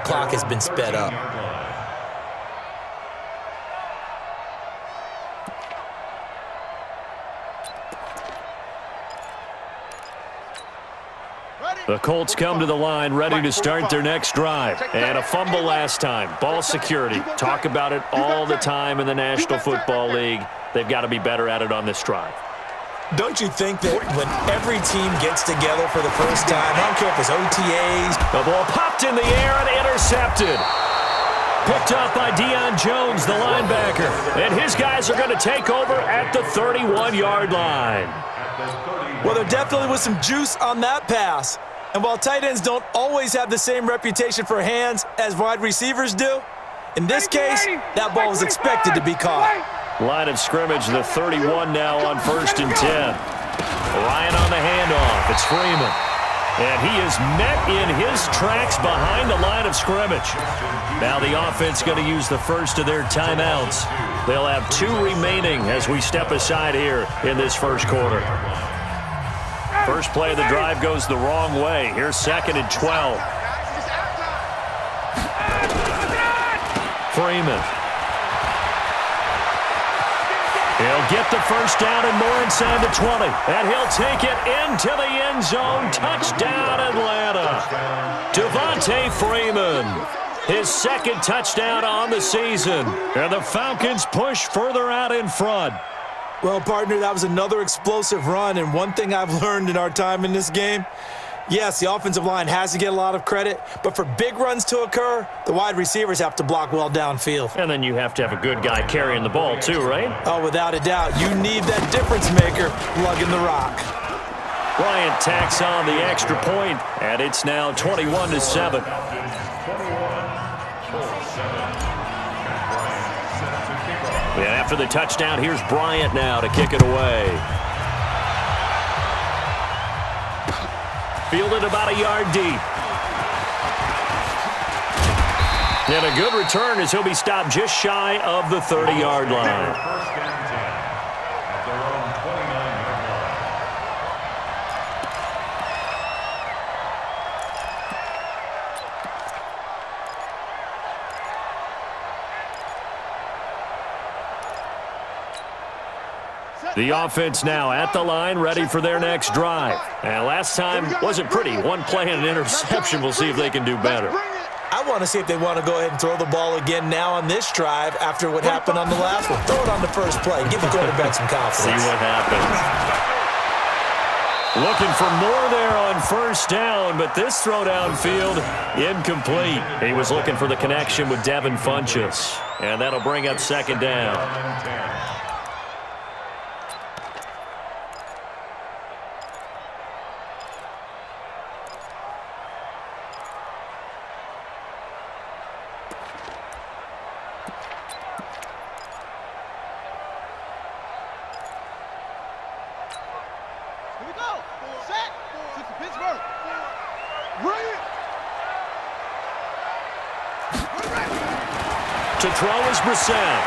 clock has been sped up. The Colts come to the line ready to start their next drive. And a fumble last time. Ball security. Talk about it all the time in the National Football League. They've got to be better at it on this drive. Don't you think that when every team gets together for the first time, I don't care if it's OTAs. The ball popped in the air and intercepted. Picked up by Deion Jones, the linebacker. And his guys are going to take over at the 31-yard line. Well, there definitely was some juice on that pass. And while tight ends don't always have the same reputation for hands as wide receivers do, in this case, that ball was expected to be caught. Line of scrimmage, the 31 now on 1st and 10. Ryan on the handoff. It's Freeman. And he is met in his tracks behind the line of scrimmage. Now the offense going to use the first of their timeouts. They'll have 2 remaining as we step aside here in this first quarter. First play of the drive goes the wrong way. Here's 2nd and 12. Freeman. He'll get the first down and more inside the 20. And he'll take it into the end zone. Touchdown, Atlanta. Devontae Freeman. His 2nd touchdown on the season. And the Falcons push further out in front. Well, partner, that was another explosive run. And one thing I've learned in our time in this game, yes, the offensive line has to get a lot of credit, but for big runs to occur, the wide receivers have to block well downfield. And then you have to have a good guy carrying the ball too, right? Oh, without a doubt. You need that difference maker lugging the rock. Bryant tacks on the extra point, and it's now 21-7. And after the touchdown, here's Bryant now to kick it away. Fielded about a yard deep. And a good return as he'll be stopped just shy of the 30-yard line. The offense now at the line, ready for their next drive. And last time wasn't pretty. One play and an interception. We'll see if they can do better. I want to see if they want to go ahead and throw the ball again now on this drive after what happened on the last one. Throw it on the first play. Give the quarterback some confidence. See what happens. Looking for more there on first down, but this throw downfield incomplete. He was looking for the connection with Devin Funchess. And that'll bring up 2nd down. To throw is Brissett.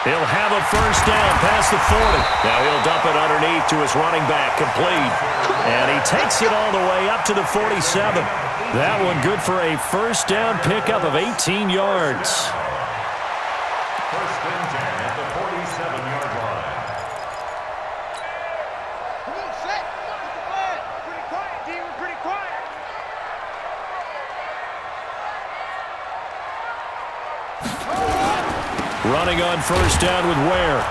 He'll have a first down past the 40. Now he'll dump it underneath to his running back, complete. And he takes it all the way up to the 47. That one good for a first down pickup of 18 yards. First and 10 at the 47-yard line. Come on, set. Pretty quiet, D. We're pretty quiet. Running on first down with Ware.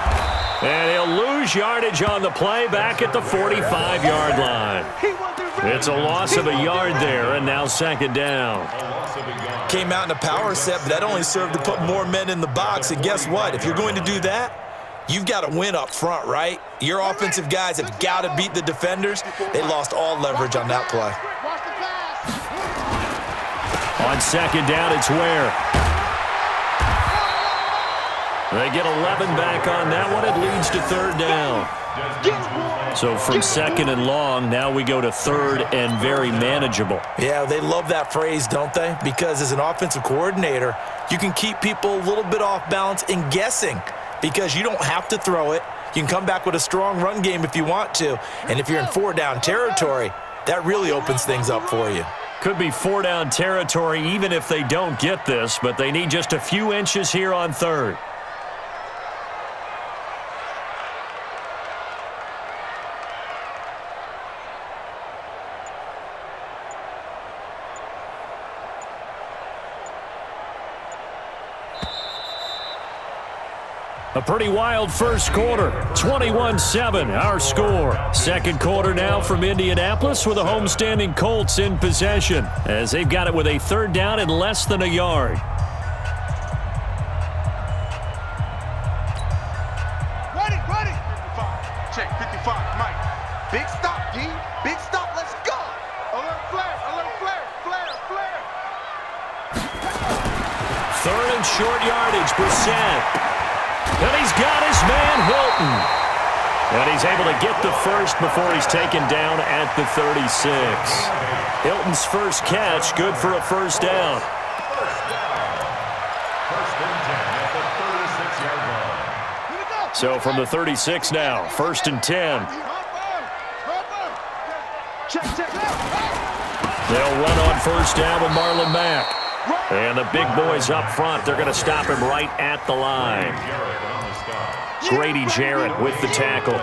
And he'll lose yardage on the play back at the 45-yard line. It's a loss of a yard there, and now 2nd down. Came out in a power set, but that only served to put more men in the box. And guess what? If you're going to do that, you've got to win up front, right? Your offensive guys have got to beat the defenders. They lost all leverage on that play. On 2nd down, it's Ware. They get 11 back on that one. It leads to 3rd down. So from 2nd and long, now we go to 3rd and very manageable. Yeah, they love that phrase, don't they? Because as an offensive coordinator, you can keep people a little bit off balance and guessing because you don't have to throw it. You can come back with a strong run game if you want to. And if you're in 4-down territory, that really opens things up for you. Could be 4-down territory even if they don't get this, but they need just a few inches here on third. A pretty wild first quarter, 21-7, our score. Second quarter now from Indianapolis with the homestanding Colts in possession as they've got it with a third down and less than a yard. Ready. 55. Check 55. Mike. Big stop, D. Big stop. Let's go. Alert flare. Flare. Third and short yardage, Brissett. And he's got his man, Hilton. And he's able to get the first before he's taken down at the 36. Hilton's first catch, good for a first down. So from the 36 now, 1st and 10. They'll run on first down with Marlon Mack. And the big boys up front, they're going to stop him right at the line. Grady Jarrett with the tackle.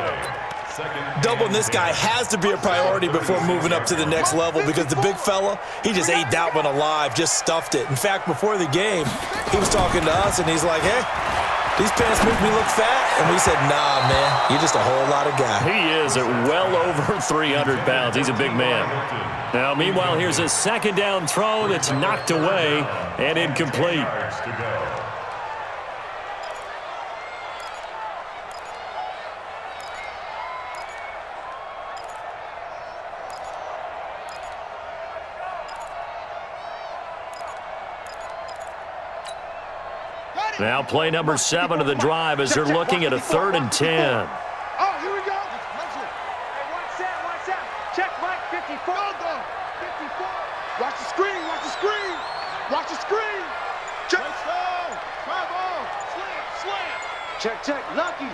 Doubling this guy has to be a priority before moving up to the next level because the big fella, he just ate that one alive, just stuffed it. In fact, before the game, he was talking to us, and he's like, hey, these pants make me look fat. And we said, nah, man, you're just a whole lot of guy. He is at well over 300 pounds. He's a big man. Now, meanwhile, here's a second down throw that's knocked away and incomplete. Now play number 7 of the drive as they're looking at a 3rd and 10. Oh, here we go. Hey, watch that. Check Mike, 54. 54. Watch the screen. Watch the screen. Check. Bravo. Slam. Check. Lucky.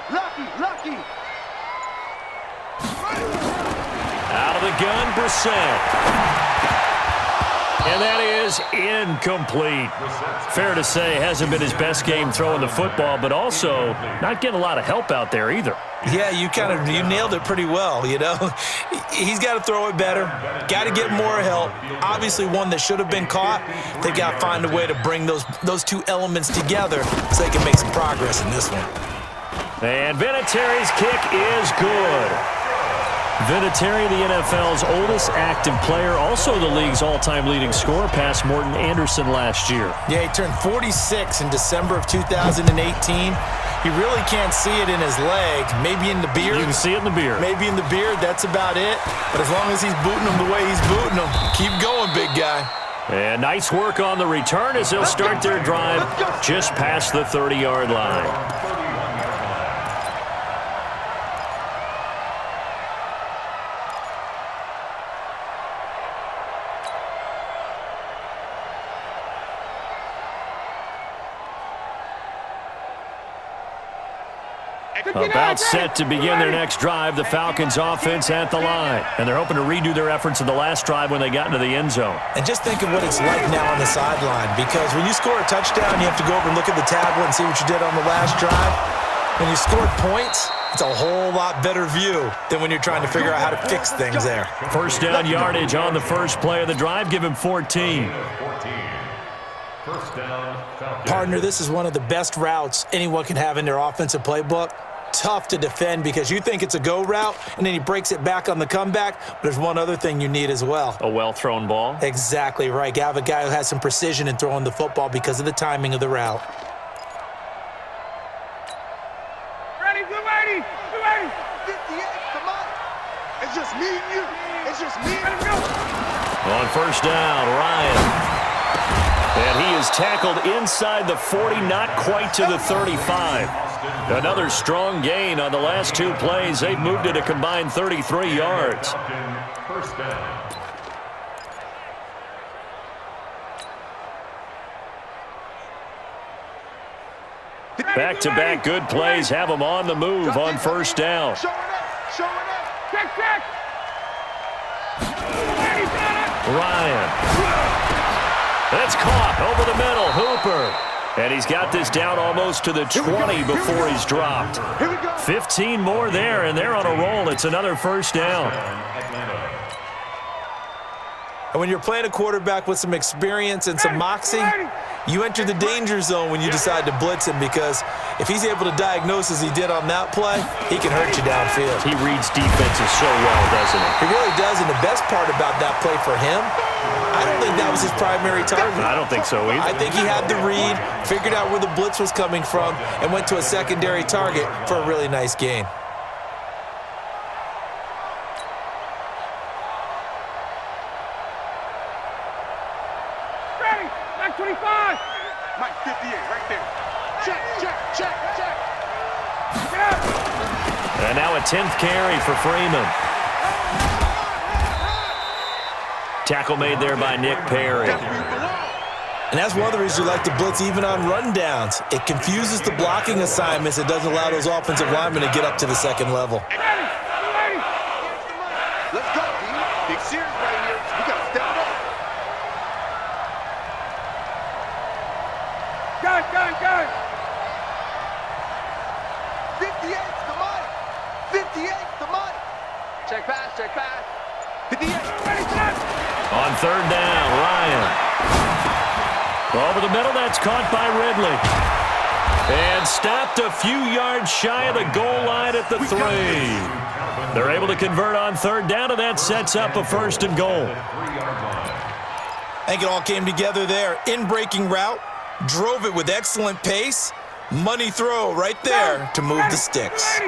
Out of the gun, Brissett. And that is incomplete. Fair to say, hasn't been his best game throwing the football, but also not getting a lot of help out there either. Yeah, you nailed it pretty well, you know. He's got to throw it better, got to get more help. Obviously one that should have been caught. They've got to find a way to bring those two elements together so they can make some progress in this one. And Vinatieri's kick is good. Vinatieri, the NFL's oldest active player, also the league's all-time leading scorer, past Morton Anderson last year. Yeah, he turned 46 in December of 2018. You really can't see it in his leg. Maybe in the beard. You can see it in the beard. Maybe in the beard, that's about it. But as long as he's booting him the way he's booting him, keep going, big guy. And nice work on the return as they'll start their drive just past the 30-yard line. About set to begin their next drive, the Falcons offense at the line. And they're hoping to redo their efforts in the last drive when they got into the end zone. And just think of what it's like now on the sideline, because when you score a touchdown, you have to go over and look at the tablet and see what you did on the last drive. When you scored points, it's a whole lot better view than when you're trying to figure out how to fix things there. First down yardage on the first play of the drive. Give him 14. Partner, this is one of the best routes anyone can have in their offensive playbook. Tough to defend because you think it's a go route, and then he breaks it back on the comeback. But there's one other thing you need as well. A well-thrown ball. Exactly right. You have a guy who has some precision in throwing the football because of the timing of the route. Ready. 58, come on. It's just me and you. Let's go. On first down, Ryan. And he is tackled inside the 40, not quite to the 35. Another strong gain on the last two plays. They've moved it a combined 33 yards. Back-to-back good plays have them on the move on first down. Showing up. Check. Ryan. It's caught over the middle. Hooper. And he's got this down almost to the 20 before he's dropped. 15 more there, and they're on a roll. It's another first down. And when you're playing a quarterback with some experience and some moxie, you enter the danger zone when you decide to blitz him, because if he's able to diagnose as he did on that play, he can hurt you downfield. He reads defenses so well, doesn't he? He really does, and the best part about that play for him, I don't think that was his primary target. I don't think so either. I think he had the read, figured out where the blitz was coming from, and went to a secondary target for a really nice gain. Ready, back 25. Mike, 58, right there. Check, check, check, check. Get up. And now a 10th carry for Freeman. Tackle made there by Nick Perry. And that's one of the reasons you like to blitz even on rundowns. It confuses the blocking assignments. It doesn't allow those offensive linemen to get up to the second level. Let's go, D. Big series right here. We got to step it up. Gun. 58's the money. 58's the money. Check pass. 58. Ready, set. On third down, Ryan. Over the middle, that's caught by Ridley. And stopped a few yards shy of the goal line at the 3. They're able to convert on third down, and that sets up a 1st and goal. I think it all came together there. In-breaking route, drove it with excellent pace. Money throw right there to move the sticks.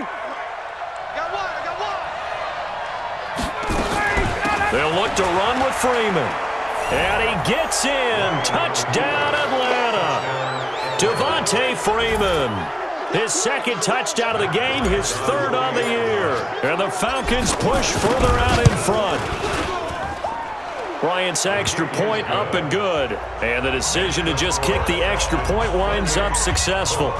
They'll look to run with Freeman. And he gets in. Touchdown, Atlanta. Devontae Freeman. His 2nd touchdown of the game, his 3rd on the year. And the Falcons push further out in front. Bryant's extra point up and good. And the decision to just kick the extra point winds up successful.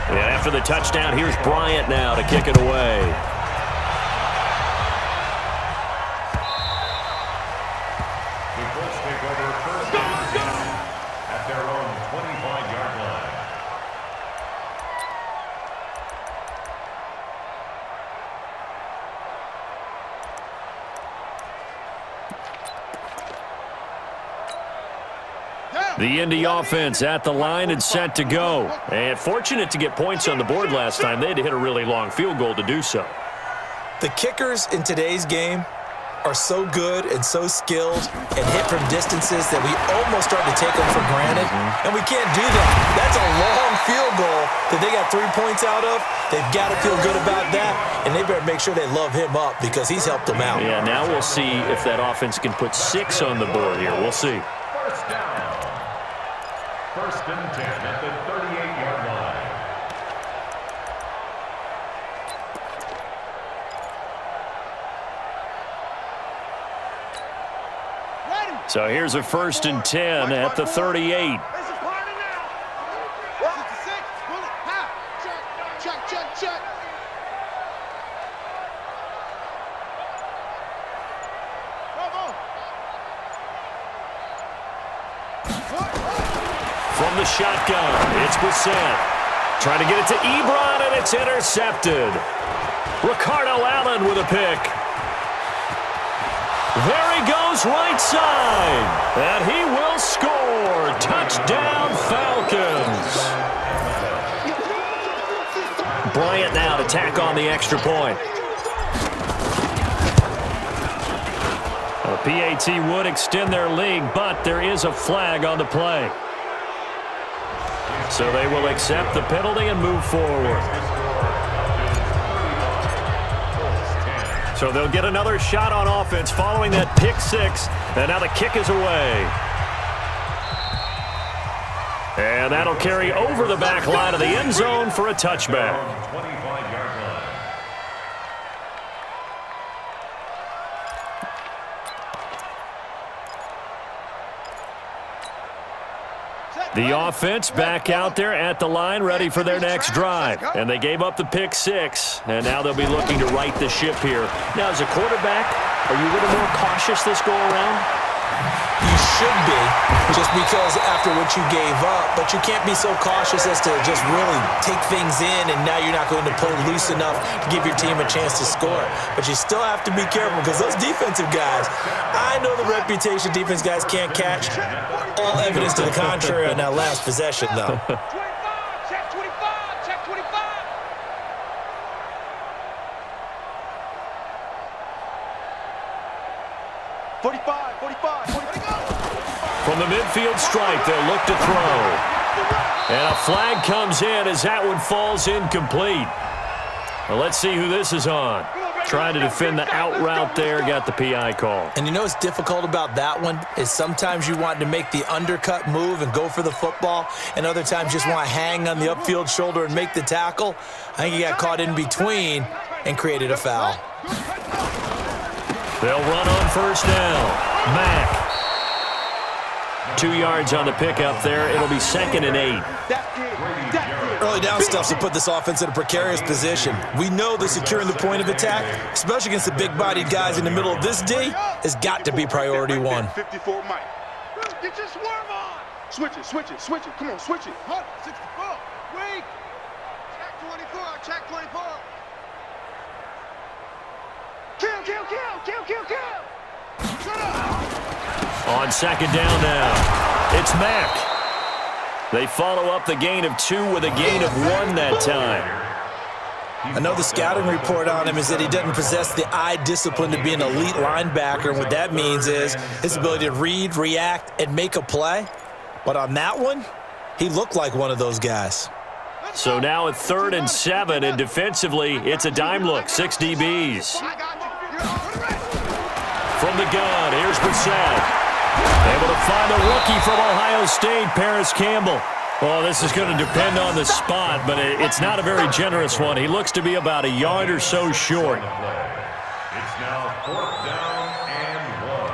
And after the touchdown, here's Bryant now to kick it away. The Indy offense at the line and set to go. And fortunate to get points on the board last time. They had to hit a really long field goal to do so. The kickers in today's game are so good and so skilled and hit from distances that we almost start to take them for granted. And we can't do that. That's a long field goal that they got 3 points out of. They've got to feel good about that, and they better make sure they love him up because he's helped them out. Yeah, now we'll see if that offense can put 6 on the board here. We'll see. 1st and 10 at the 38-yard line. So here's a 1st and 10 at the 38. Check. From the shotgun, it's Brissett. Trying to get it to Ebron, and it's intercepted. Ricardo Allen with a pick. There he goes, right side. And he will score. Touchdown, Falcons. Bryant now to tack on the extra point. A PAT would extend their lead, but there is a flag on the play. So they will accept the penalty and move forward. So they'll get another shot on offense following that pick 6. And now the kick is away. And that'll carry over the back line of the end zone for a touchback. The offense back out there at the line, ready for their next drive. And they gave up the pick 6, and now they'll be looking to right the ship here. Now, as a quarterback, Are you a little more cautious this go around? You should be, just because after what you gave up, but you can't be so cautious as to just really take things in, and now you're not going to pull loose enough to give your team a chance to score. But you still have to be careful, because those defensive guys, I know the reputation defense guys can't catch. All evidence to the contrary on that last possession, though. 25, check 25, check 25. From the midfield stripe, they'll look to throw. And a flag comes in as that one falls incomplete. Well, let's see who this is on. Trying to defend the out route there, got the PI call. And you know what's difficult about that one is sometimes you want to make the undercut move and go for the football, and other times just want to hang on the upfield shoulder and make the tackle. I think he got caught in between and created a foul. They'll run on first down. Mack. 2 yards on the pickup there. It'll be 2nd and 8. Early down stuff to put this offense in a precarious position. We know that securing the point of attack, especially against the big-bodied guys in the middle of this D, has got to be priority one. 54 Mike. Get your swerve on. Switch it, switch it, switch it. Come on, switch it. 64. Weak. Check 24, check 24. Kill, kill, kill, kill, kill, kill. Shut up. On 2nd down now, it's Mack. They follow up the gain of 2 with a gain of 1 that time. I know the scouting report on him is that he doesn't possess the eye discipline to be an elite linebacker, and what that means is his ability to read, react, and make a play. But on that one, he looked like one of those guys. So now at 3rd and 7, and defensively, it's a dime look, 6 DBs. From the gun, here's Brissett. Able to find the rookie from Ohio State, Paris Campbell. Well, this is going to depend on the spot, but it's not a very generous one. He looks to be about a yard or so short. It's now 4th down and 1.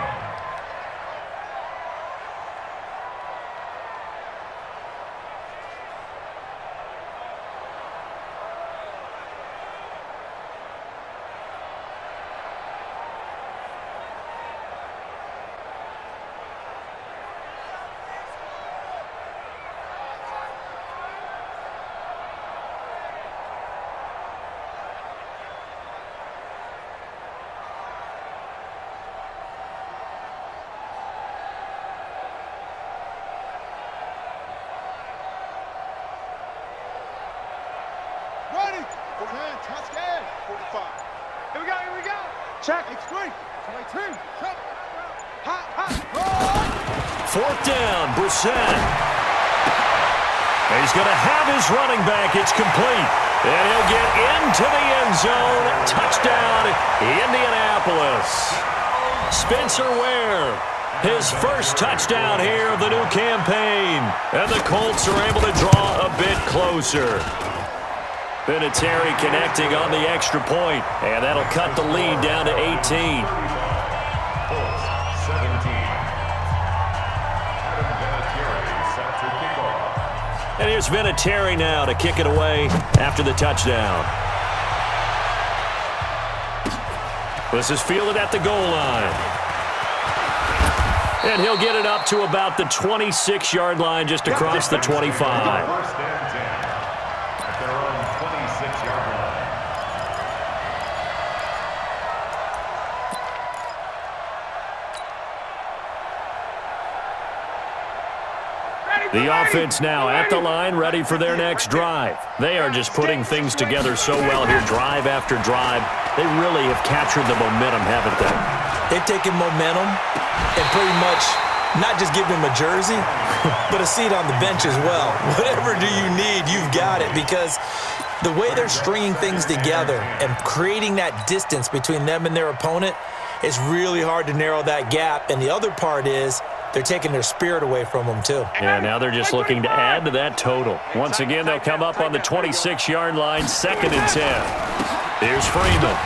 Ready. 10, 45. Here we go, here we go. Check. It's 3. 22. Check. Hot, hot. 4th down, Brissett. He's going to have his running back. It's complete. And he'll get into the end zone. Touchdown, Indianapolis. Spencer Ware, his first touchdown here of the new campaign. And the Colts are able to draw a bit closer. Vinatieri connecting on the extra point, and that'll cut the lead down to 18. Colts 17. Adam Vinatieri set to kick off. And here's Vinatieri now to kick it away after the touchdown. This is fielded at the goal line. And he'll get it up to about the 26-yard line just across the 25. 1st and 10. At their own 26-yard line. The offense now at the line, ready for their next drive. They are just putting things together so well here, drive after drive. They really have captured the momentum, haven't they? They've taken momentum and pretty much not just give him a jersey, but a seat on the bench as well. Whatever do you need, you've got it, because the way they're stringing things together and creating that distance between them and their opponent, it's really hard to narrow that gap. And the other part is they're taking their spirit away from them, too. Yeah, now they're just looking to add to that total. Once again, they'll come up on the 26-yard line, 2nd and 10. Here's Freeman.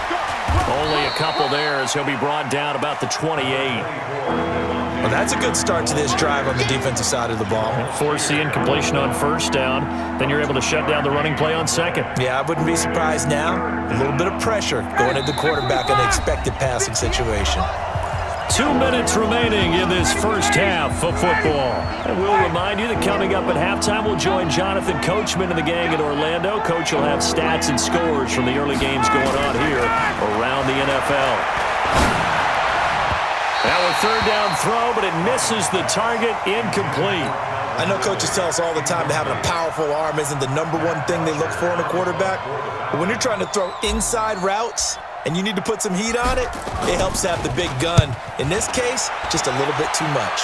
Only a couple there as he'll be brought down about the 28. Well, Well, that's a good start to this drive on the defensive side of the ball. Force the incompletion on first down. Then you're able to shut down the running play on second. Yeah, I wouldn't be surprised now. A little bit of pressure going at the quarterback in an expected passing situation. 2 minutes remaining in this first half of football. And we'll remind you that coming up at halftime, we'll join Jonathan Coachman and the gang in Orlando. Coach will have stats and scores from the early games going on here around the NFL. Now a third down throw, but it misses the target, incomplete. I know coaches tell us all the time that having a powerful arm isn't the number one thing they look for in a quarterback. But when you're trying to throw inside routes and you need to put some heat on it, it helps to have the big gun. In this case, just a little bit too much.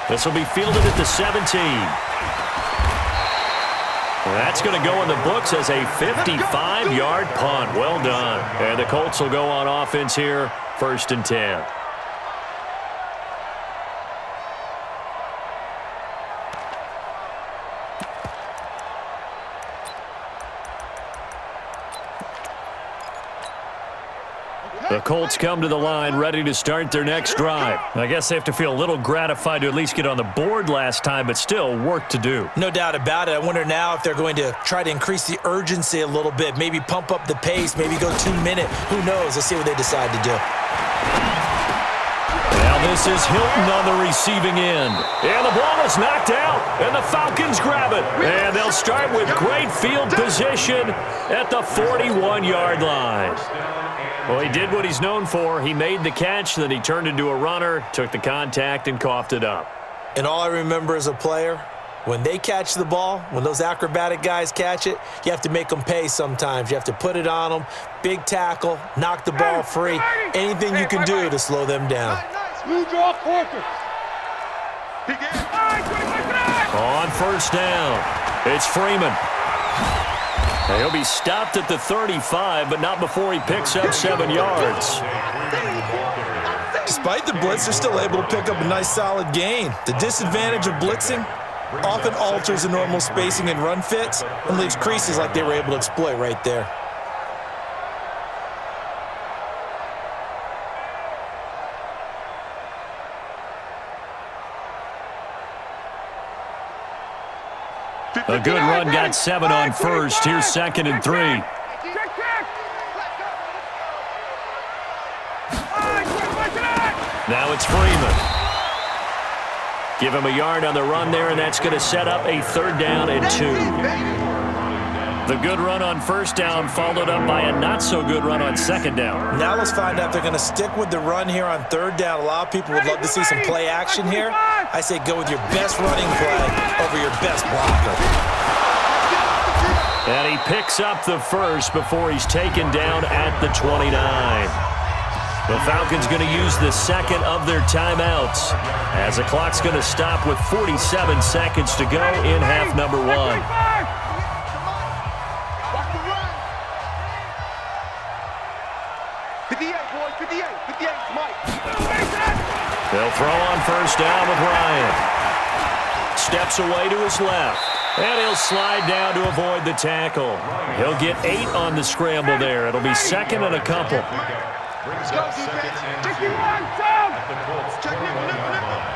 This will be fielded at the 17. That's going to go in the books as a 55-yard punt. Well done. And the Colts will go on offense here, 1st and 10. The Colts come to the line ready to start their next drive. I guess they have to feel a little gratified to at least get on the board last time, but still work to do. No doubt about it. I wonder now if they're going to try to increase the urgency a little bit, maybe pump up the pace, maybe go 2 minute. Who knows? Let's see what they decide to do. Now this is Hilton on the receiving end. And the ball is knocked out, and the Falcons grab it. And they'll start with great field position at the 41-yard line. Well, he did what he's known for. He made the catch, then he turned into a runner, took the contact, and coughed it up. And all I remember as a player, when they catch the ball, when those acrobatic guys catch it, you have to make them pay sometimes. You have to put it on them, big tackle, knock the ball free, anything you can do to slow them down. On first down, it's Freeman. He'll be stopped at the 35, but not before he picks up 7 yards. Despite the blitz, they're still able to pick up a nice solid gain. The disadvantage of blitzing often alters the normal spacing and run fits and leaves creases like they were able to exploit right there. A good run got 7 on first. Here's 2nd and 3. Now it's Freeman. Give him a yard on the run there, and that's going to set up a 3rd down and 2. The good run on first down followed up by a not-so-good run on 2nd down. Now let's find out if they're going to stick with the run here on 3rd down. A lot of people would love to see some play action here. I say go with your best running play over your best blocker. And he picks up the first before he's taken down at the 29. The Falcons going to use the 2nd of their timeouts as the clock's going to stop with 47 seconds to go in half number 1. They'll throw on first down with Ryan. Steps away to his left. And he'll slide down to avoid the tackle. He'll get 8 on the scramble there. It'll be 2nd and a couple. Brings up 2nd and 2 at the Colts 21-yard line.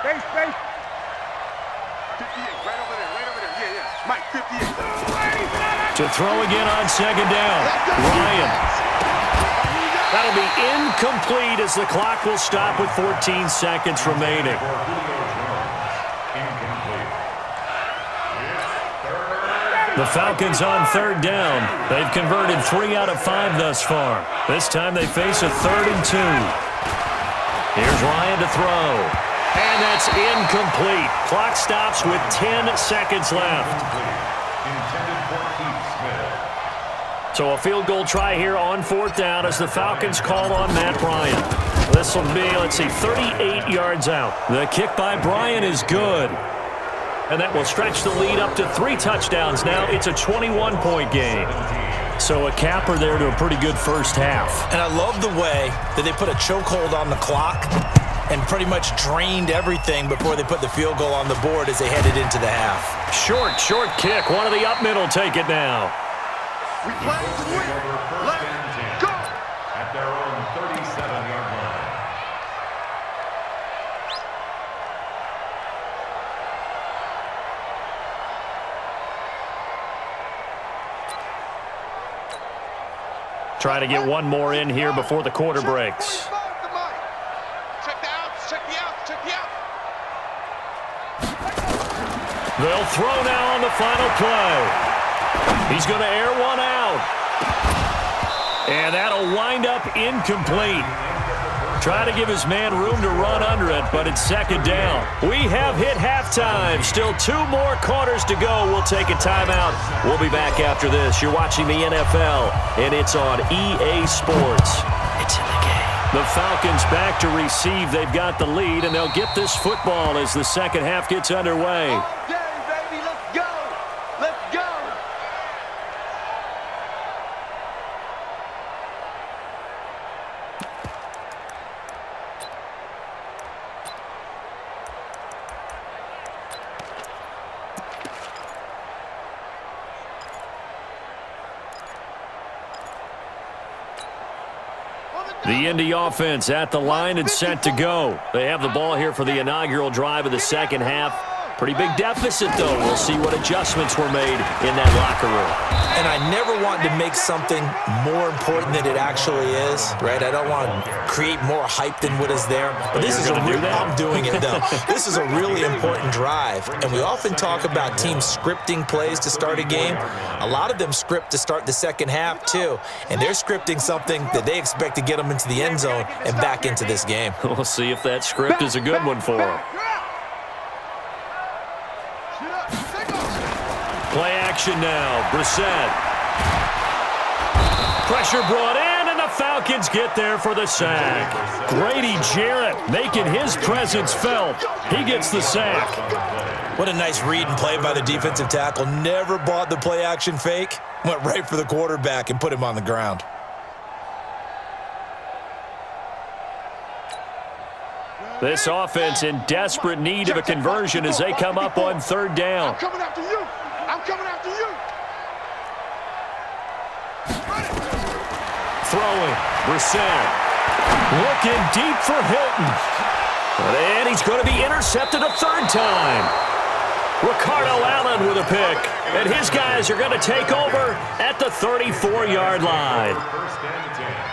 Base. 58, right over there. Yeah. Mike, 58. To throw again on 2nd down. Ryan. That'll be incomplete as the clock will stop with 14 seconds remaining. The Falcons on 3rd down. They've converted 3 out of 5 thus far. This time they face a 3rd and 2. Here's Ryan to throw. And that's incomplete. Clock stops with 10 seconds left. So a field goal try here on 4th down as the Falcons call on Matt Bryant. This will be, 38 yards out. The kick by Bryant is good. And that will stretch the lead up to 3 touchdowns. Now it's a 21-point game. So a capper there to a pretty good first half. And I love the way that they put a chokehold on the clock and pretty much drained everything before they put the field goal on the board as they headed into the half. Short kick. One of the up middle take it now. We play to win. Let's go. At their own 37-yard line. try to get one more in here before the quarter breaks. Check the outs, check the outs, check the outs. They'll throw now on the final play. He's going to air one out. And that'll wind up incomplete. Try to give his man room to run under it, but it's second down. We have hit halftime. Still 2 more quarters to go. We'll take a timeout. We'll be back after this. You're watching the NFL, and it's on EA Sports. It's in the game. The Falcons back to receive. They've got the lead, and they'll get this football as the second half gets underway. All day, baby, let's go. Let's go. The Indy offense at the line and set to go. They have the ball here for the inaugural drive of the second half. Pretty big deficit, though. We'll see what adjustments were made in that locker room. And I never want to make something more important than it actually is, right? I don't want to create more hype than what is there. But this is a real, I'm doing it, though. This is a really important drive. And we often talk about teams scripting plays to start a game. A lot of them script to start the second half, too. And they're scripting something that they expect to get them into the end zone and back into this game. We'll see if that script is a good one for them. Play action now. Brissett. Pressure brought in, and the Falcons get there for the sack. Grady Jarrett making his presence felt. He gets the sack. What a nice read and play by the defensive tackle. Never bought the play action fake. Went right for the quarterback and put him on the ground. This offense in desperate need of a conversion as they come up on third down. I'm coming after you. I'm coming after you. Throwing. Brissett. Looking deep for Hilton. And he's going to be intercepted a third time. Ricardo Allen with a pick. And his guys are going to take over at the 34-yard line.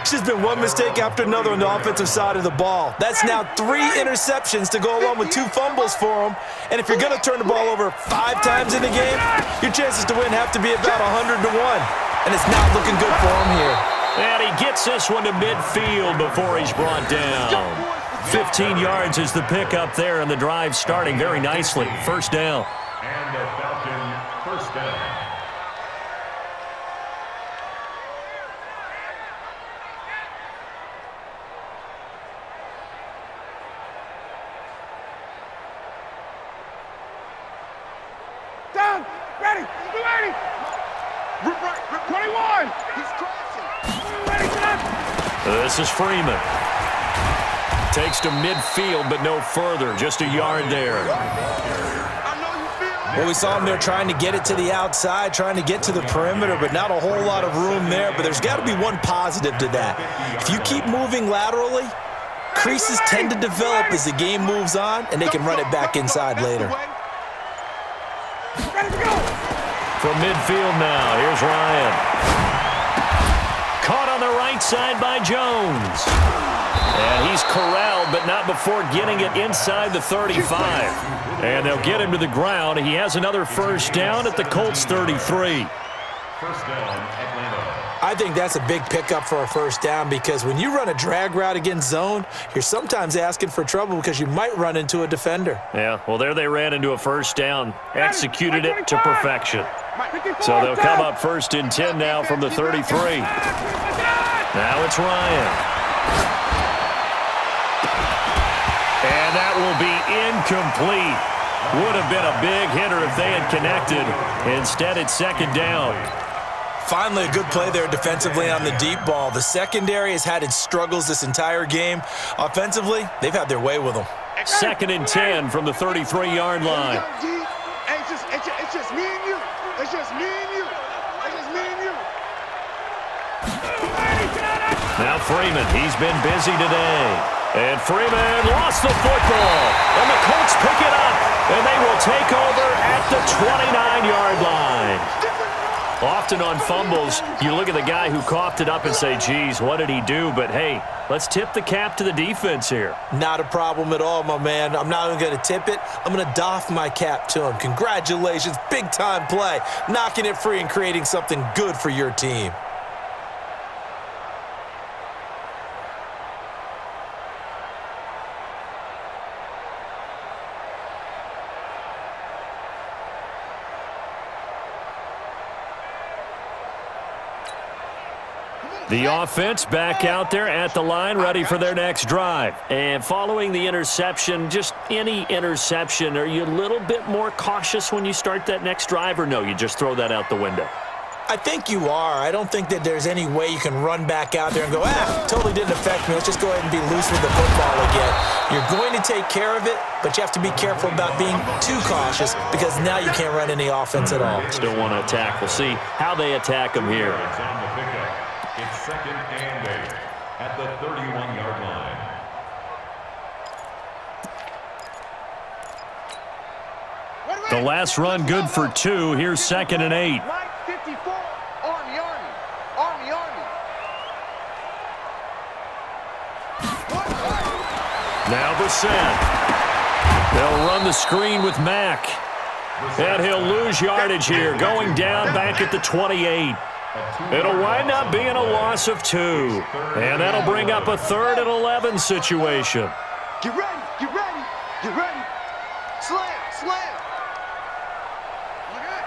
It's just been one mistake after another on the offensive side of the ball. That's now 3 interceptions to go along with 2 fumbles for them. And if you're going to turn the ball over 5 times in the game, your chances to win have to be about 100 to 1. And it's not looking good for him here. And he gets this one to midfield before he's brought down. 15 yards is the pickup there, and the drive starting very nicely. First down. And a Falcon first down. Down. Ready. Be ready. Rip right. Rip 21. He's crossing. Ready, son. This is Freeman. Takes to midfield, but no further. Just a yard there. I know you feel it. Well, we saw him there trying to get it to the outside, trying to get to the perimeter, but not a whole lot of room there. But there's got to be one positive to that. If you keep moving laterally, creases tend to develop as the game moves on, and they can run it back inside later. Ready to go. From midfield now, here's Ryan. Caught on the right side by Jones. And he's corralled, but not before getting it inside the 35. And they'll get him to the ground. He has another first down at the Colts 33. First down, Atlanta. I think that's a big pickup for a first down because when you run a drag route against zone, you're sometimes asking for trouble because you might run into a defender. Yeah, well, there they ran into a first down. Executed it to perfection. So they'll come up first and 10 now from the 33. Now it's Ryan. And that will be incomplete. Would have been a big hitter if they had connected. Instead, it's second down. Finally, a good play there defensively on the deep ball. The secondary has had its struggles this entire game. Offensively, they've had their way with them. Second and 10 from the 33-yard line. Hey, it's just me and you. It's just me and you. It's just me and you. Now Freeman, he's been busy today. And Freeman lost the football. And the Colts pick it up. And they will take over at the 29-yard line. Often on fumbles, you look at the guy who coughed it up and say, geez, what did he do? But, hey, let's tip the cap to the defense here. Not a problem at all, my man. I'm not even going to tip it. I'm going to doff my cap to him. Congratulations. Big-time play. Knocking it free and creating something good for your team. The offense back out there at the line, ready for their next drive. And following the interception, just any interception, are you a little bit more cautious when you start that next drive, or no, you just throw that out the window? I think you are. I don't think that there's any way you can run back out there and go, totally didn't affect me. Let's just go ahead and be loose with the football again. You're going to take care of it, but you have to be careful about being too cautious because now you can't run any offense at all. Still want to attack. We'll see how they attack them here. It's on the pickup. It's 2nd and 8 at the 31-yard line. The last run good for 2. Here's 2nd and 8. Right 54, Army, Army, Army, Army. Now Brissett. They'll run the screen with Mack. And he'll lose yardage here, going down back at the 28. It'll wind up being a loss of 2. And that'll bring up a 3rd and 11 situation. Get ready, get ready, get ready. Slam, slam. Okay.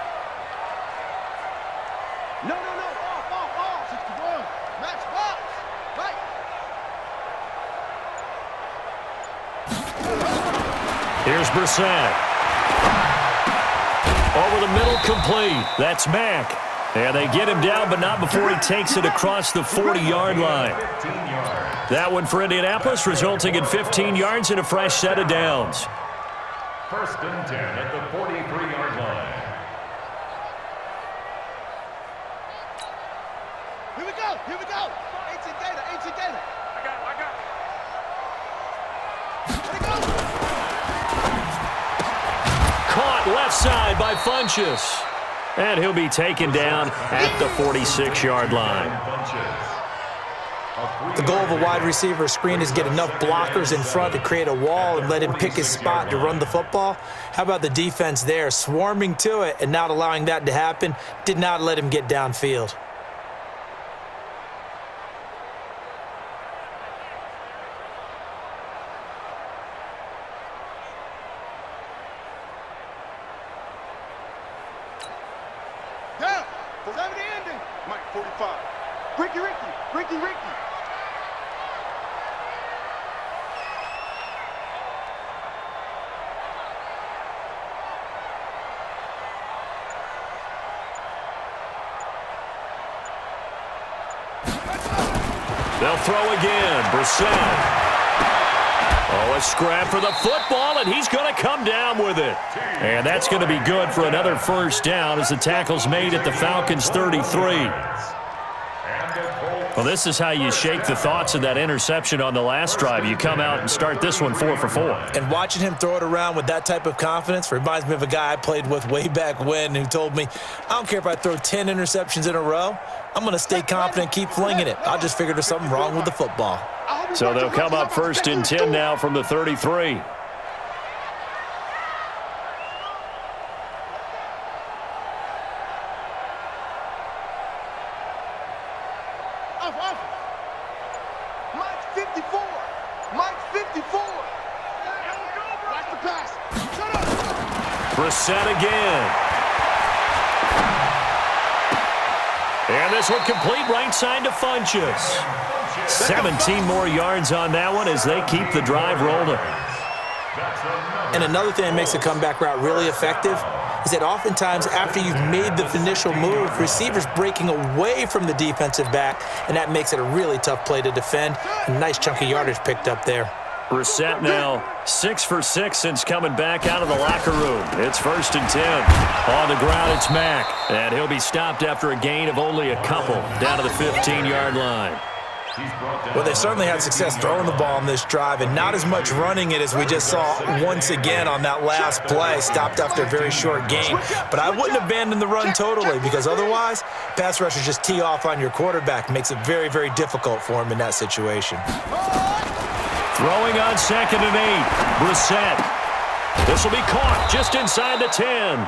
No, off, 61. Max box, right. Here's Brissett. Over the middle, complete. That's Mack. And they get him down, but not before he takes it across the 40-yard line. That one for Indianapolis, resulting in 15 yards and a fresh set of downs. 1st and 10 at the 43-yard line. Here we go, here we go. 18 data. I got it. Caught left side by Funchess. And he'll be taken down at the 46-yard line. The goal of a wide receiver screen is get enough blockers in front to create a wall and let him pick his spot to run the football. How about the defense there, swarming to it and not allowing that to happen? Did not let him get downfield. Down. 70 ending. Mike, 45. Ricky. They'll throw again. Brissett. Oh, a scrap for the football, and he's going to come down with it. And that's going to be good for another first down as the tackle's made at the Falcons' 33. Well, this is how you shake the thoughts of that interception on the last drive. You come out and start this one 4 for 4. And watching him throw it around with that type of confidence reminds me of a guy I played with way back when who told me, I don't care if I throw 10 interceptions in a row. I'm going to stay confident, keep flinging it. I just figured there's something wrong with the football. So they'll come up 1st and 10 now from the 33. Mike 54. Mike 54. Watch the pass. Shut up. Brissett again. And this one complete right side to Funchess. 17 more yards on that one as they keep the drive rolling. And another thing that makes the comeback route really effective is that oftentimes after you've made the initial move, receivers breaking away from the defensive back, and that makes it a really tough play to defend. A nice chunk of yardage picked up there. Brissett now 6 for 6 since coming back out of the locker room. It's 1st and 10. On the ground, it's Mack. And he'll be stopped after a gain of only a couple down to the 15-yard line. Well, they certainly had success throwing the ball on this drive and not as much running it as we just saw once again on that last play. Stopped after a very short gain. But I wouldn't abandon the run totally because otherwise, pass rushers just tee off on your quarterback. Makes it very, very difficult for him in that situation. Throwing on 2nd and 8. Brissett. This will be caught just inside the 10.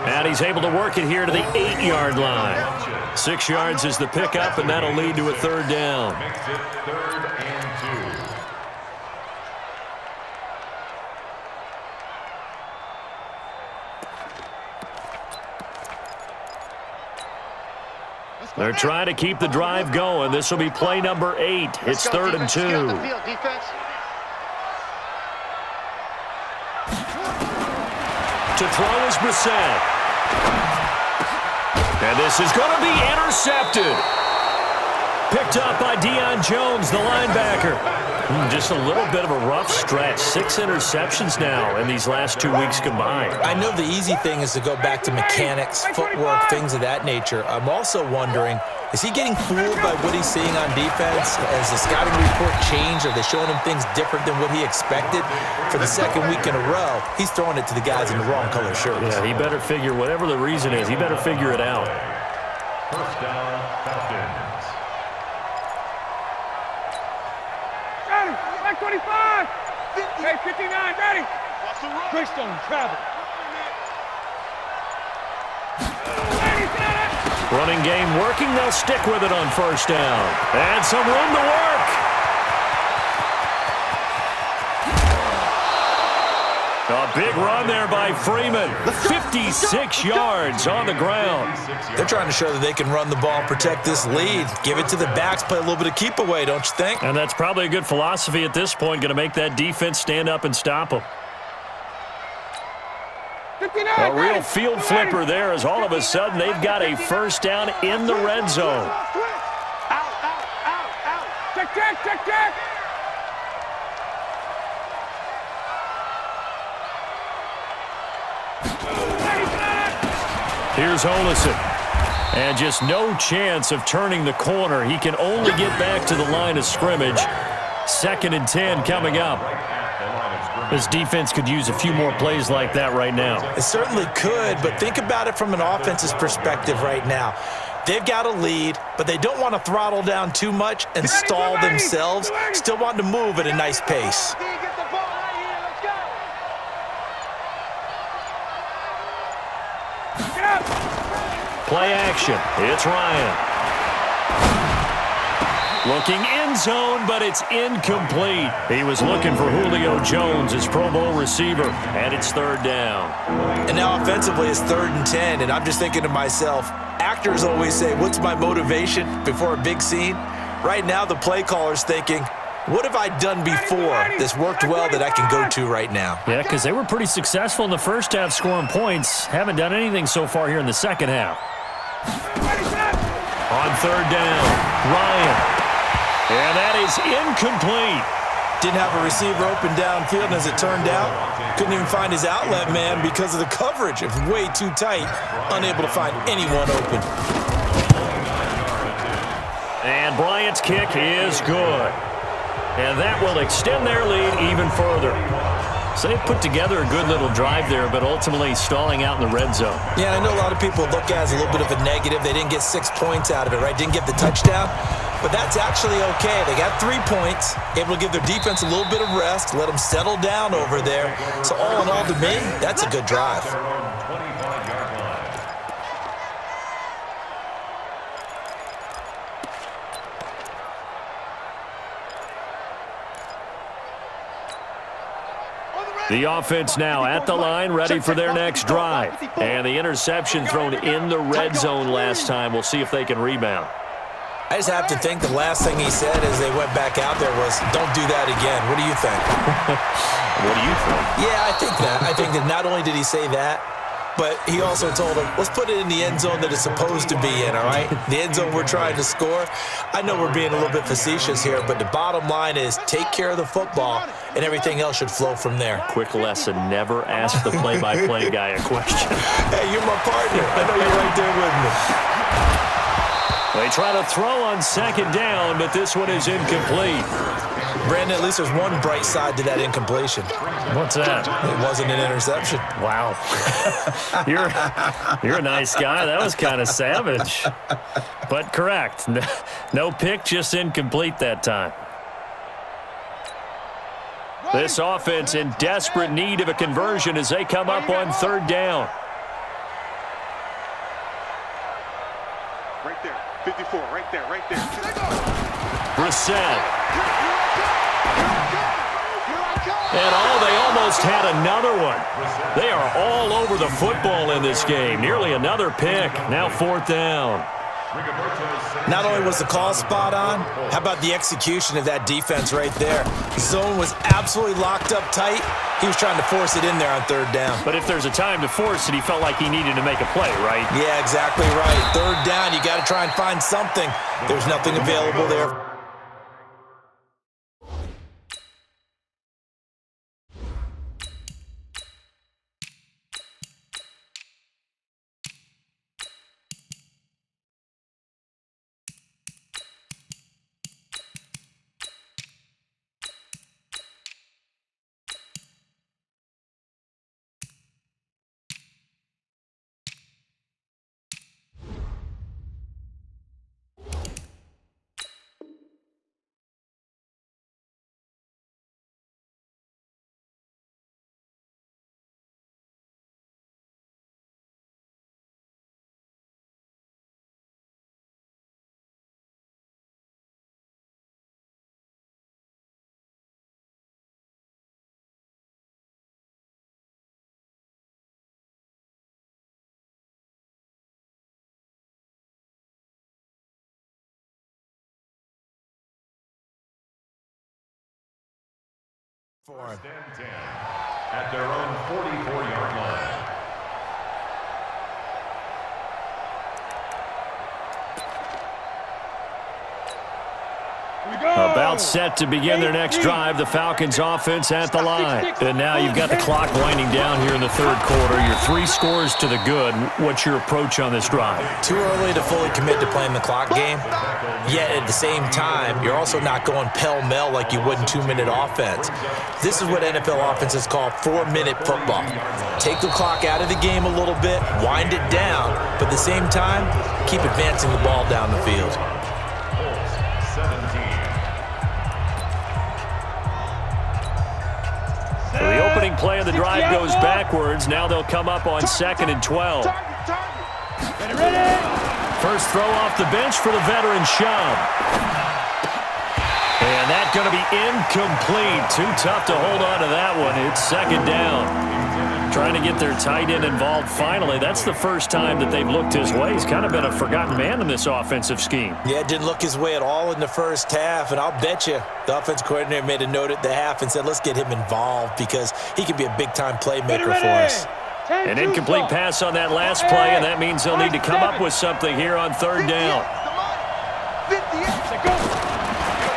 And he's able to work it here to the 8-yard line. 6 yards is the pickup, and that'll lead to a 3rd down. Makes it 3rd and 2. They're trying to keep the drive going. This will be play number 8. It's 3rd and 2. To throw is Brissett. And this is going to be intercepted. Picked up by Deion Jones, the linebacker. Just a little bit of a rough stretch. 6 interceptions now in these last 2 weeks combined. I know the easy thing is to go back to mechanics, footwork, things of that nature. I'm also wondering, is he getting fooled by what he's seeing on defense? Has the scouting report changed? Are they showing him things different than what he expected? For the 2nd week in a row, he's throwing it to the guys in the wrong color shirts. Yeah, he better figure, whatever the reason is, he better figure it out. 1st down, Falcons. Ready, back 25. Hey, 59, ready. Greystone, travel. Running game working. They'll stick with it on 1st down. And some room to work. A big run there by Freeman. 56 yards on the ground. They're trying to show that they can run the ball and protect this lead. Give it to the backs, play a little bit of keep away, don't you think? And that's probably a good philosophy at this point, going to make that defense stand up and stop them. A real field flipper there as all of a sudden they've got a 1st down in the red zone. Out. Check. Here's Olesen. And just no chance of turning the corner. He can only get back to the line of scrimmage. 2nd and 10 coming up. This defense could use a few more plays like that right now. It certainly could, but think about it from an offense's perspective right now. They've got a lead, but they don't want to throttle down too much and stall themselves. Still want to move at a nice pace. Play action. It's Ryan. Looking end zone, but it's incomplete. He was looking for Julio Jones, his Pro Bowl receiver, and it's 3rd down. And now offensively it's 3rd and 10, and I'm just thinking to myself, actors always say, what's my motivation before a big scene? Right now the play caller's thinking, what have I done before this worked well that I can go to right now? Yeah, because they were pretty successful in the 1st half scoring points. Haven't done anything so far here in the 2nd half. On 3rd down, Ryan. And that is incomplete. Didn't have a receiver open downfield, and as it turned out, couldn't even find his outlet man because of the coverage. It was way too tight, unable to find anyone open. And Bryant's kick is good. And that will extend their lead even further. So they put together a good little drive there, but ultimately stalling out in the red zone. Yeah, I know a lot of people look at it as a little bit of a negative. They didn't get 6 points out of it, right? Didn't get the touchdown. But that's actually okay. They got 3 points, able to give their defense a little bit of rest, let them settle down over there. So all in all, to me, that's a good drive. The offense now at the line, ready for their next drive. And the interception thrown in the red zone last time. We'll see if they can rebound. I just have to think the last thing he said as they went back out there was, don't do that again. What do you think? What do you think? Yeah, I think that. I think that not only did he say that, but he also told him, let's put it in the end zone that it's supposed to be in, all right? The end zone we're trying to score. I know we're being a little bit facetious here, but the bottom line is take care of the football, and everything else should flow from there. Quick lesson, never ask the play-by-play guy a question. Hey, you're my partner. I know you're right there with me. They try to throw on second down, but this one is incomplete. Brandon, at least there's one bright side to that incompletion. What's that? It wasn't an interception. Wow. You're a nice guy. That was kind of savage. But correct. No pick, just incomplete that time. This offense in desperate need of a conversion as they come up on third down. Right there, 54, right there, right there. Brissett. And they almost had another one. They are all over the football in this game. Nearly another pick. Now fourth down. Not only was the call spot on, how about the execution of that defense right there? Zone was absolutely locked up tight. He was trying to force it in there on third down. But if there's a time to force it, he felt like he needed to make a play, right? Yeah, exactly right. Third down, you got to try and find something. There's nothing available there. First and 10 at their own 44-yard line. About set to begin their next drive. The Falcons offense at the line. And now you've got the clock winding down here in the third quarter. You're 3 scores to the good. What's your approach on this drive? Too early to fully commit to playing the clock game. Yet at the same time, you're also not going pell-mell like you would in 2-minute offense. This is what NFL offenses call 4-minute football. Take the clock out of the game a little bit, wind it down, but at the same time, keep advancing the ball down the field. So the opening play of the drive goes backwards. Now they'll come up on 2nd and 12. First throw off the bench for the veteran Shum. And that's going to be incomplete. Too tough to hold on to that one. It's 2nd down. Trying to get their tight end involved finally. That's the first time that they've looked his way. He's kind of been a forgotten man in this offensive scheme. Yeah, it didn't look his way at all in the first half, and I'll bet you the offense coordinator made a note at the half and said, let's get him involved because he can be a big-time playmaker for us. An incomplete pass on that last play, and that means they'll need to come up with something here on third down.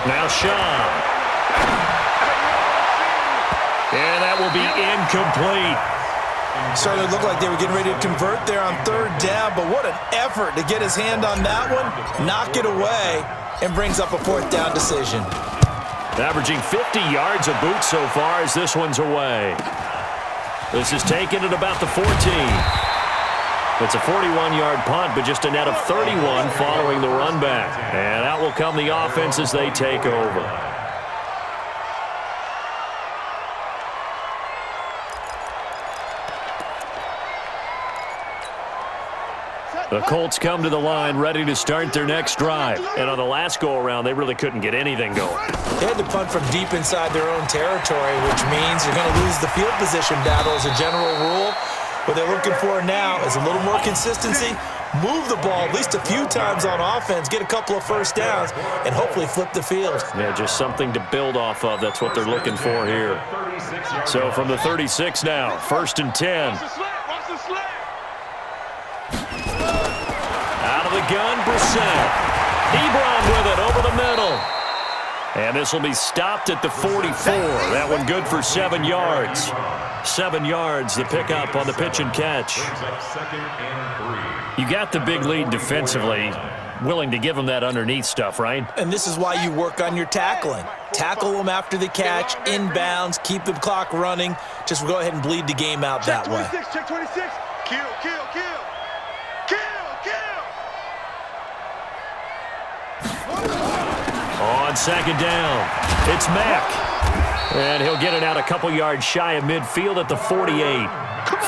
Now Shum. And that will be incomplete. Started to look like they were getting ready to convert there on third down, but what an effort to get his hand on that one, knock it away, and brings up a 4th down decision. Averaging 50 yards a boot so far as this one's away. This is taken at about the 14. It's a 41-yard punt, but just a net of 31 following the run back. And out will come the offense as they take over. The Colts come to the line ready to start their next drive. And on the last go-around, they really couldn't get anything going. They had to punt from deep inside their own territory, which means you're going to lose the field position battle as a general rule. What they're looking for now is a little more consistency, move the ball at least a few times on offense, get a couple of first downs, and hopefully flip the field. Yeah, just something to build off of. That's what they're looking for here. So from the 36 now, 1st and 10. Out of the gun, Brissett. Ebron with it over the middle. And this will be stopped at the 44. That one good for 7 yards. 7 yards, the pickup on the pitch and catch. You got the big lead defensively. willing to give him that underneath stuff, right? And this is why you work on your tackling. Tackle them after the catch, inbounds, keep the clock running. Just go ahead and bleed the game out that way. Check 26. Kill, kill, kill. Kill, kill. On second down, it's Mack. And he'll get it out a couple yards shy of midfield at the 48.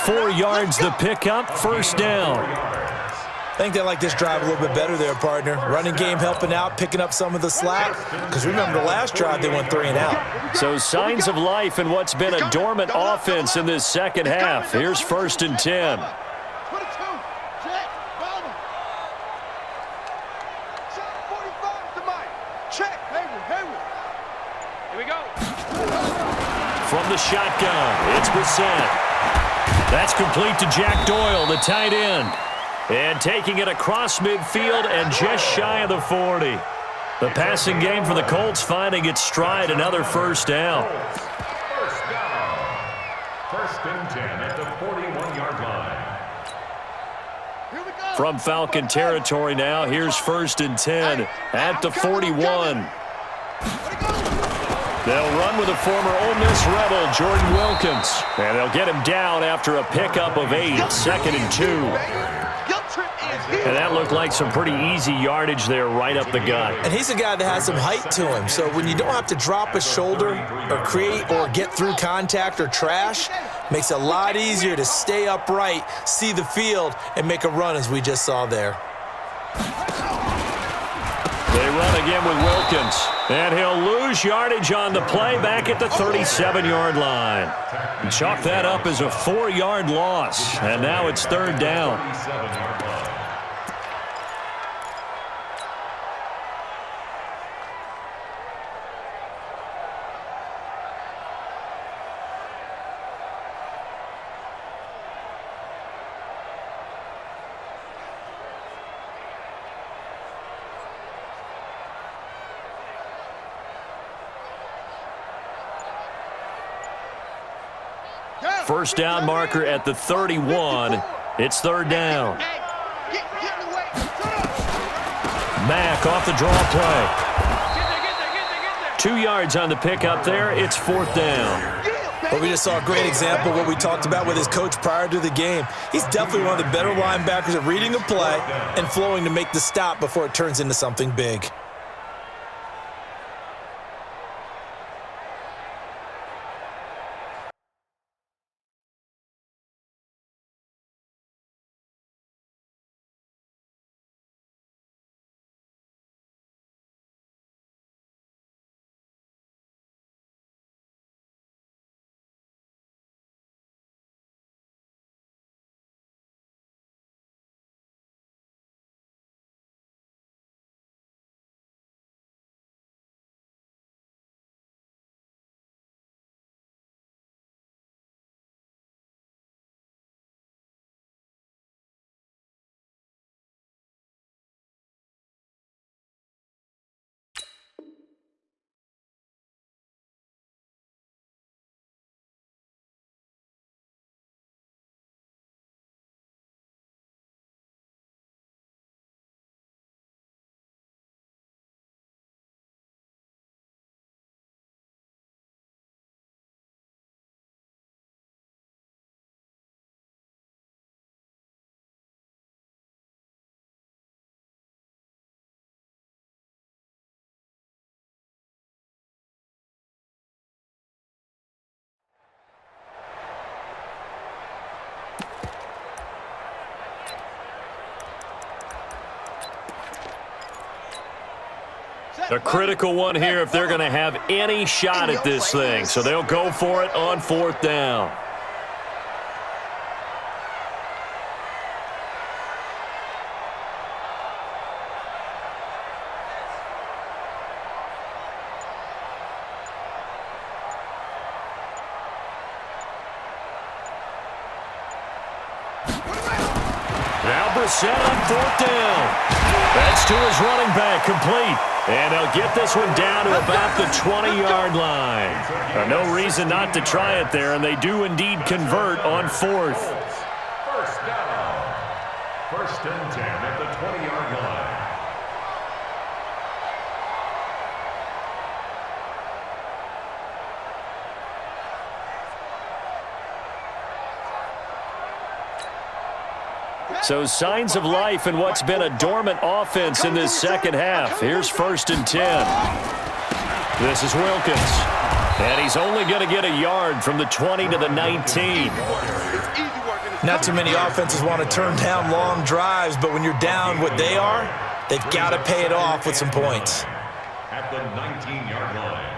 4 yards the pickup, first down. I think they like this drive a little bit better there, partner. Running game helping out, picking up some of the slack. Because remember, the last drive they went 3 and out. So signs of life in what's been a dormant offense in this second half. Here's 1st and 10. 22. Check. Ball. Check 45 to Mike. Check. Hayward. Here we go. From the shotgun, it's Brissett. That's complete to Jack Doyle, the tight end. And taking it across midfield and just shy of the 40. The passing game for the Colts finding its stride, another first down. First down. 1st and 10 at the 41-yard line. Here we go. From Falcon territory now, here's 1st and 10 at the 41. They'll run with a former Ole Miss Rebel, Jordan Wilkins. And they'll get him down after a pickup of 8, 2nd and 2. And that looked like some pretty easy yardage there right up the gut. And he's a guy that has some height to him. So when you don't have to drop a shoulder or create or get through contact or trash, makes it a lot easier to stay upright, see the field, and make a run as we just saw there. They run again with Wilkins. And he'll lose yardage on the play back at the 37-yard line. And chalk that up as a 4-yard loss. And now it's 3rd down. 37-yard line. First down marker at the 31. It's 3rd down. Mack off the draw play. 2 yards on the pickup there. It's 4th down. But we just saw a great example of what we talked about with his coach prior to the game. He's definitely one of the better linebackers at reading a play and flowing to make the stop before it turns into something big. A critical one here if they're going to have any shot at this thing. So they'll go for it on 4th down. Now Brissett on 4th down. That's to his running back, complete. And they'll get this one down to about the 20-yard line. No reason not to try it there, and they do indeed convert on 4th. First down. 1st and 10 at the 20-yard line. So signs of life in what's been a dormant offense in this second half. Here's 1st and 10. This is Wilkins. And he's only going to get a yard from the 20 to the 19. Not too many offenses want to turn down long drives, but when you're down what they are, they've got to pay it off with some points. At the 19-yard line.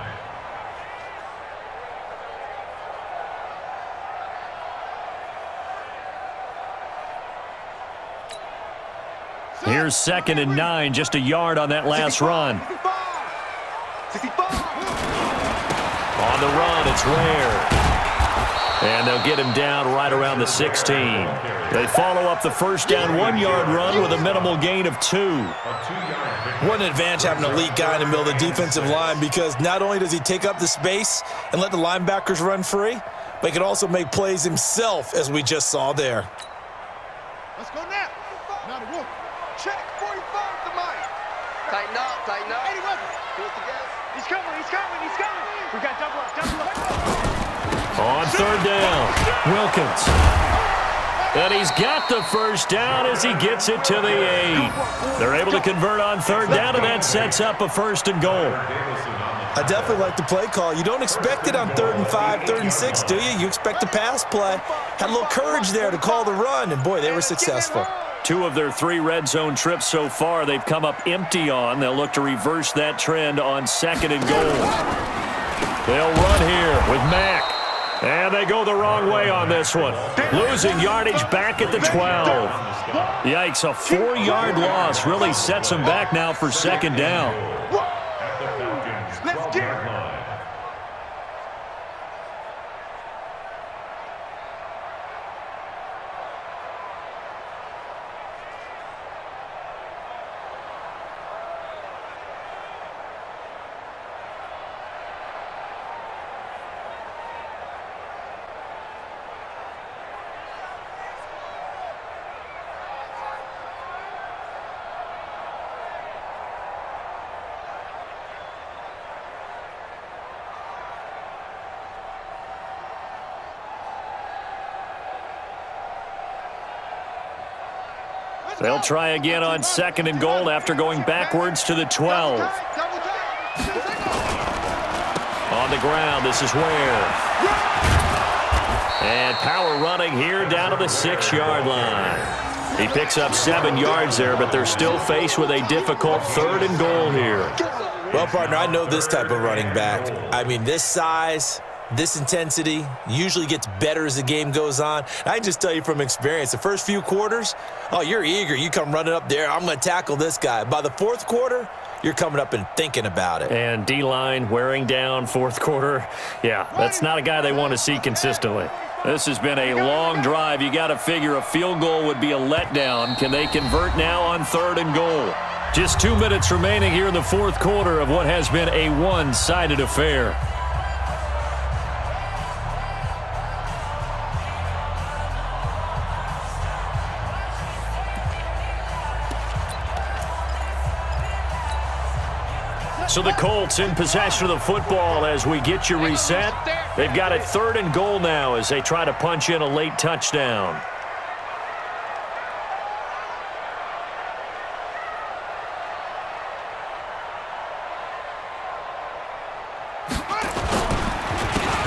Here's 2nd and 9, just a yard on that last run. On the run, it's Ware. And they'll get him down right around the 16. They follow up the first down 1-yard run with a minimal gain of 2. What an advantage having an elite guy in the middle of the defensive line, because not only does he take up the space and let the linebackers run free, but he can also make plays himself, as we just saw there. Let's go now. Now the rook. Check. 45 to Mike. Tighten up, tighten up. 81. Pull it together. He's coming, he's coming, he's coming. We got double up, double up. On 3rd down, Wilkins. And he's got the first down as he gets it to the 8. They're able to convert on 3rd down, and that sets up a 1st and goal. I definitely like the play call. You don't expect it on 3rd and 5, 3rd and 6, do you? You expect a pass play. Had a little courage there to call the run, and boy, they were successful. 2 of their 3 red zone trips so far, they've come up empty on. They'll look to reverse that trend on 2nd and goal. They'll run here with Mack. And they go the wrong way on this one. Losing yardage back at the 12. Yikes, a 4-yard loss really sets them back now for 2nd down. At the Falcons' 12-yard line. They'll try again on 2nd and goal after going backwards to the 12. On the ground, this is Ware. And power running here down to the 6-yard line. He picks up 7 yards there, but they're still faced with a difficult 3rd and goal here. Well, partner, I know this type of running back. I mean, this size, this intensity usually gets better as the game goes on. I can just tell you from experience, the first few quarters, oh, you're eager. You come running up there, I'm going to tackle this guy. By the 4th quarter, you're coming up and thinking about it. And D-line wearing down 4th quarter. Yeah, that's not a guy they want to see consistently. This has been a long drive. You got to figure a field goal would be a letdown. Can they convert now on 3rd and goal? Just 2 minutes remaining here in the 4th quarter of what has been a one-sided affair. So the Colts in possession of the football as we get you reset. They've got it 3rd and goal now as they try to punch in a late touchdown.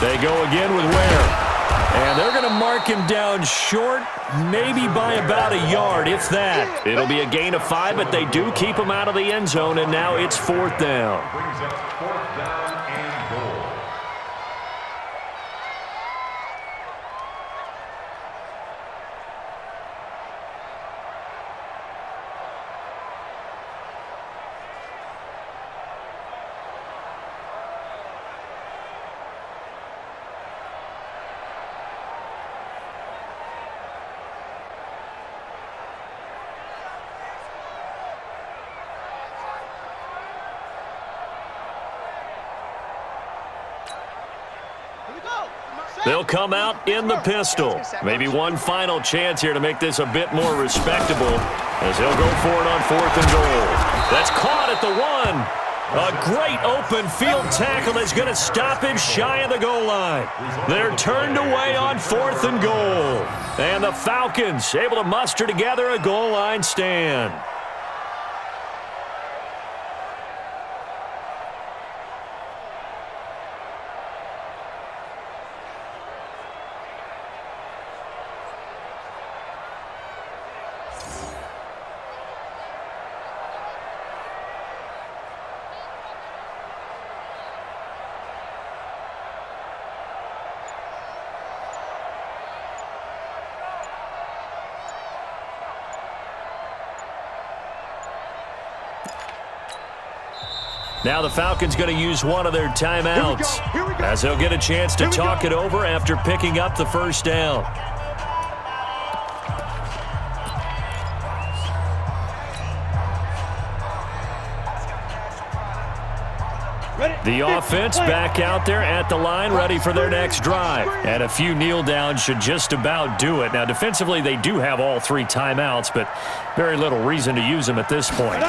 They go again with Ware. And they're going to mark him down short, maybe by about a yard, if that. It'll be a gain of 5, but they do keep him out of the end zone, and now it's 4th down. Brings up 4th down and goal. They'll come out in the pistol. Maybe one final chance here to make this a bit more respectable as he'll go for it on 4th and goal. That's caught at the 1. A great open field tackle is going to stop him shy of the goal line. They're turned away on 4th and goal. And the Falcons able to muster together a goal line stand. Now the Falcons going to use one of their timeouts as they'll get a chance to talk it over after picking up the first down. The offense back out there at the line, ready for their next drive. And a few kneel downs should just about do it. Now, defensively, they do have all 3 timeouts, but very little reason to use them at this point.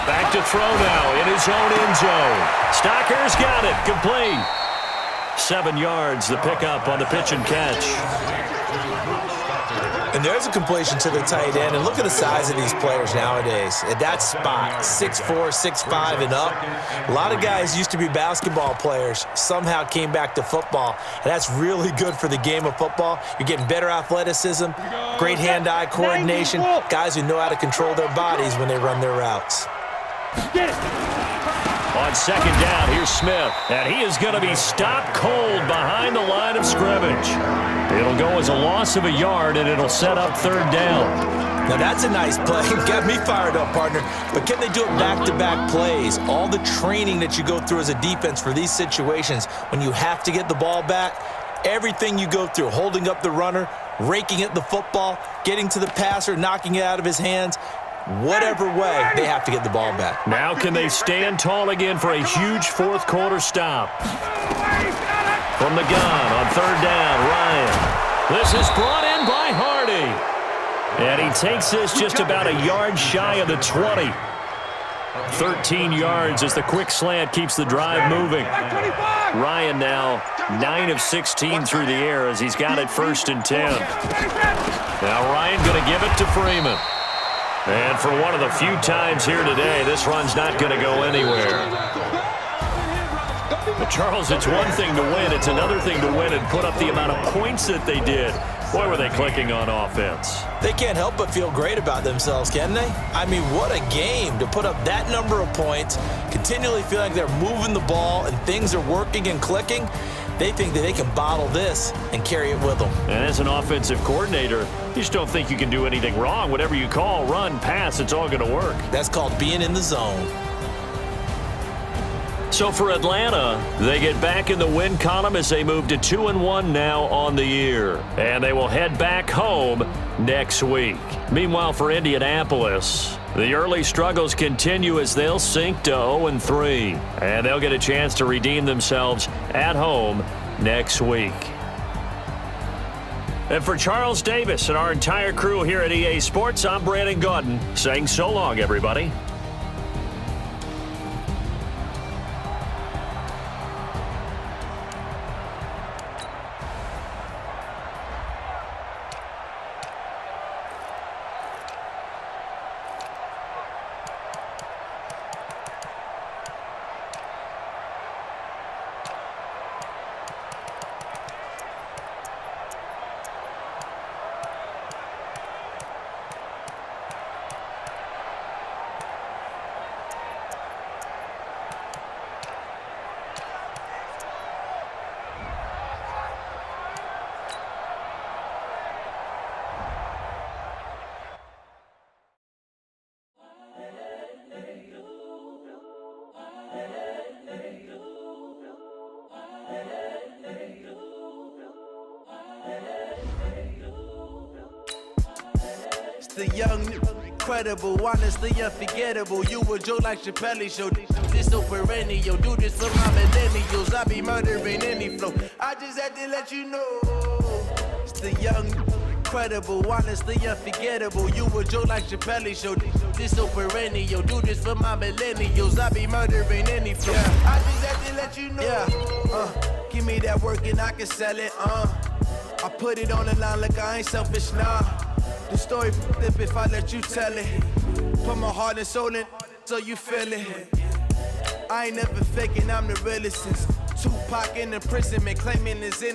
Back to throw now in his own end zone. Stocker's got it. Complete. 7 yards, the pickup on the pitch and catch. And there's a completion to the tight end. And look at the size of these players nowadays. At that spot, 6'4", 6'5", and up. A lot of guys used to be basketball players, somehow came back to football. And that's really good for the game of football. You're getting better athleticism, great hand-eye coordination, guys who know how to control their bodies when they run their routes. On second down, here's Smith. And he is going to be stopped cold behind the line of scrimmage. It'll go as a loss of a yard, and it'll set up 3rd down. Now that's a nice play. Got me fired up, partner. But can they do it back-to-back plays? All the training that you go through as a defense for these situations, when you have to get the ball back, everything you go through, holding up the runner, raking at the football, getting to the passer, knocking it out of his hands, whatever way, they have to get the ball back. Now can they stand tall again for a huge 4th quarter stop? From the gun on 3rd down, Ryan. This is brought in by Hardy. And he takes this just about a yard shy of the 20. 13 yards as the quick slant keeps the drive moving. Ryan now 9 of 16 through the air as he's got it 1st and 10. Now Ryan going to give it to Freeman. And for one of the few times here today, this run's not going to go anywhere. But Charles, it's one thing to win. It's another thing to win and put up the amount of points that they did. Boy, were they clicking on offense. They can't help but feel great about themselves, can they? I mean, what a game to put up that number of points, continually feel like they're moving the ball and things are working and clicking. They think that they can bottle this and carry it with them. And as an offensive coordinator, you just don't think you can do anything wrong. Whatever you call, run, pass, it's all going to work. That's called being in the zone. So for Atlanta, they get back in the win column as they move to 2-1 now on the year. And they will head back home next week. Meanwhile, for Indianapolis, the early struggles continue as they'll sink to 0-3. And they'll get a chance to redeem themselves at home next week. And for Charles Davis and our entire crew here at EA Sports, I'm Brandon Gaudin saying so long, everybody. The young, incredible, honestly unforgettable. You a joke like Chappelle Show. This so perennial. Do this for my millennials. I be murdering any flow. I just had to let you know. It's the young, incredible, honestly unforgettable. You a joke like Chappelle show. This so perennial, do this for my millennials. I be murdering any flow. Yeah. I just have to let you know. Yeah. Give me that work and I can sell it. I put it on the line like I ain't selfish, nah. The story flip if I let you tell it. Put my heart and soul in so you feel it. I ain't never faking, I'm the realest since Tupac in imprisonment, claiming his innocence.